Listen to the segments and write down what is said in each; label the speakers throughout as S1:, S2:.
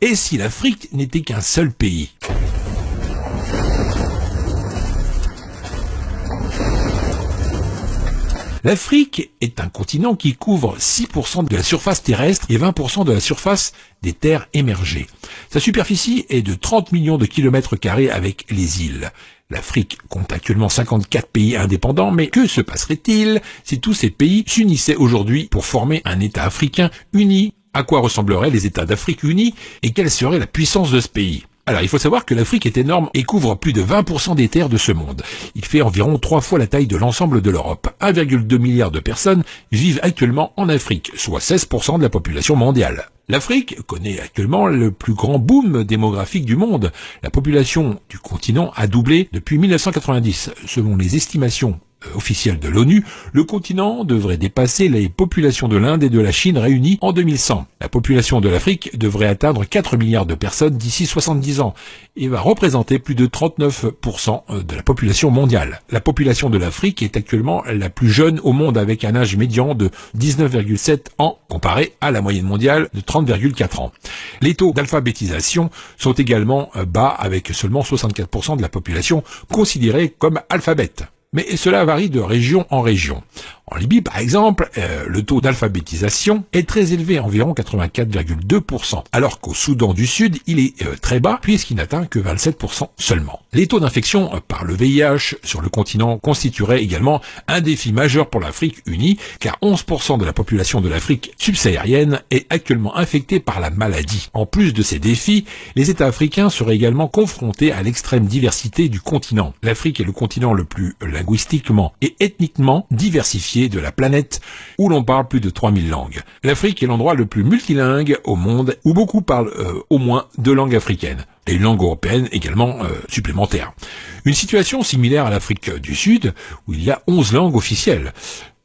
S1: Et si l'Afrique n'était qu'un seul pays ? L'Afrique est un continent qui couvre 6% de la surface terrestre et 20% de la surface des terres émergées. Sa superficie est de 30 millions de kilomètres carrés avec les îles. L'Afrique compte actuellement 54 pays indépendants, mais que se passerait-il si tous ces pays s'unissaient aujourd'hui pour former un État africain uni ? À quoi ressembleraient les États d'Afrique unis et quelle serait la puissance de ce pays ? Alors, il faut savoir que l'Afrique est énorme et couvre plus de 20% des terres de ce monde. Il fait environ 3 fois la taille de l'ensemble de l'Europe. 1,2 milliard de personnes vivent actuellement en Afrique, soit 16% de la population mondiale. L'Afrique connaît actuellement le plus grand boom démographique du monde. La population du continent a doublé depuis 1990. Selon les estimations officielle de l'ONU, le continent devrait dépasser les populations de l'Inde et de la Chine réunies en 2100. La population de l'Afrique devrait atteindre 4 milliards de personnes d'ici 70 ans et va représenter plus de 39% de la population mondiale. La population de l'Afrique est actuellement la plus jeune au monde avec un âge médian de 19,7 ans comparé à la moyenne mondiale de 30,4 ans. Les taux d'alphabétisation sont également bas avec seulement 64% de la population considérée comme alphabète. Mais cela varie de région en région. En Libye, par exemple, le taux d'alphabétisation est très élevé, environ 84,2%, alors qu'au Soudan du Sud, il est très bas, puisqu'il n'atteint que 27% seulement. Les taux d'infection par le VIH sur le continent constitueraient également un défi majeur pour l'Afrique unie, car 11% de la population de l'Afrique subsaharienne est actuellement infectée par la maladie. En plus de ces défis, les États africains seraient également confrontés à l'extrême diversité du continent. L'Afrique est le continent le plus linguistiquement et ethniquement diversifié de la planète, où l'on parle plus de 3000 langues. L'Afrique est l'endroit le plus multilingue au monde, où beaucoup parlent au moins 2 langues africaines, et une langue européenne également supplémentaire. Une situation similaire à l'Afrique du Sud, où il y a 11 langues officielles.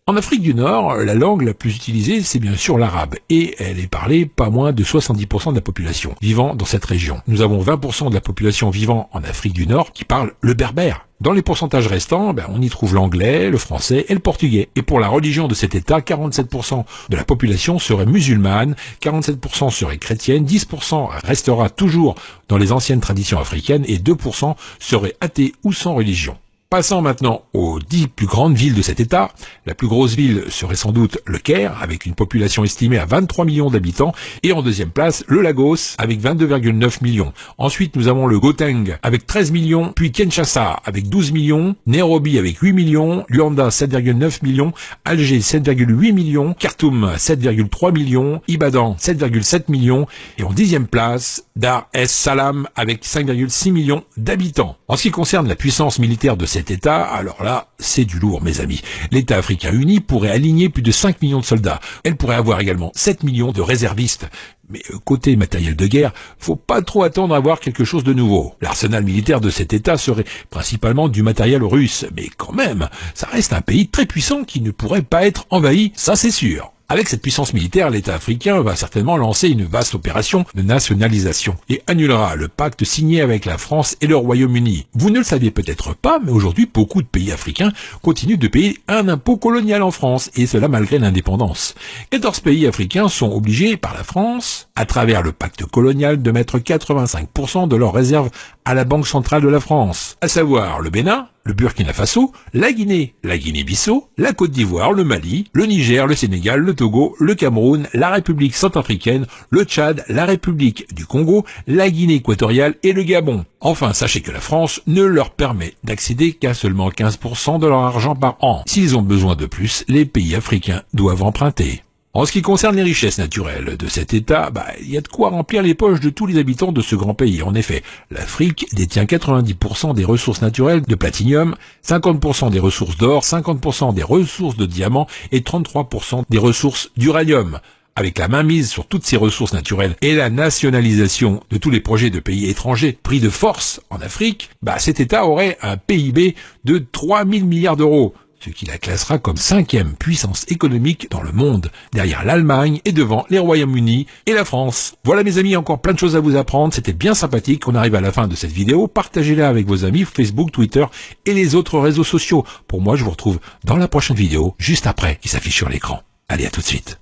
S1: En Afrique du Nord, la langue la plus utilisée, c'est bien sûr l'arabe, et elle est parlée pas moins de 70% de la population vivant dans cette région. Nous avons 20% de la population vivant en Afrique du Nord qui parle le berbère. Dans les pourcentages restants, on y trouve l'anglais, le français et le portugais. Et pour la religion de cet État, 47% de la population serait musulmane, 47% serait chrétienne, 10% restera toujours dans les anciennes traditions africaines et 2% seraient athées ou sans religion. Passons maintenant aux 10 plus grandes villes de cet État. La plus grosse ville serait sans doute le Caire, avec une population estimée à 23 millions d'habitants. Et en deuxième place, le Lagos, avec 22,9 millions. Ensuite, nous avons le Gauteng, avec 13 millions, puis Kinshasa, avec 12 millions, Nairobi, avec 8 millions, Luanda, 7,9 millions, Alger, 7,8 millions, Khartoum, 7,3 millions, Ibadan, 7,7 millions, et en 10e place, Dar es Salaam, avec 5,6 millions d'habitants. En ce qui concerne la puissance militaire de cet État, alors là, c'est du lourd, mes amis. L'État africain uni pourrait aligner plus de 5 millions de soldats. Elle pourrait avoir également 7 millions de réservistes. Mais côté matériel de guerre, faut pas trop attendre à voir quelque chose de nouveau. L'arsenal militaire de cet État serait principalement du matériel russe. Mais quand même, ça reste un pays très puissant qui ne pourrait pas être envahi, ça c'est sûr. Avec cette puissance militaire, l'État africain va certainement lancer une vaste opération de nationalisation et annulera le pacte signé avec la France et le Royaume-Uni. Vous ne le saviez peut-être pas, mais aujourd'hui, beaucoup de pays africains continuent de payer un impôt colonial en France, et cela malgré l'indépendance. 14 pays africains sont obligés par la France, à travers le pacte colonial, de mettre 85% de leurs réserves à la Banque centrale de la France, à savoir le Bénin, le Burkina Faso, la Guinée-Bissau, la Côte d'Ivoire, le Mali, le Niger, le Sénégal, le Togo, le Cameroun, la République centrafricaine, le Tchad, la République du Congo, la Guinée équatoriale et le Gabon. Enfin, sachez que la France ne leur permet d'accéder qu'à seulement 15% de leur argent par an. S'ils ont besoin de plus, les pays africains doivent emprunter. En ce qui concerne les richesses naturelles de cet État, il y a de quoi remplir les poches de tous les habitants de ce grand pays. En effet, l'Afrique détient 90% des ressources naturelles de platinium, 50% des ressources d'or, 50% des ressources de diamants et 33% des ressources d'uranium. Avec la mainmise sur toutes ces ressources naturelles et la nationalisation de tous les projets de pays étrangers pris de force en Afrique, cet État aurait un PIB de 3000 milliards d'euros. Ce qui la classera comme 5e puissance économique dans le monde, derrière l'Allemagne et devant les Royaumes-Unis et la France. Voilà mes amis, encore plein de choses à vous apprendre, c'était bien sympathique, on arrive à la fin de cette vidéo, partagez-la avec vos amis, Facebook, Twitter et les autres réseaux sociaux. Pour moi, je vous retrouve dans la prochaine vidéo, juste après, qui s'affiche sur l'écran. Allez, à tout de suite.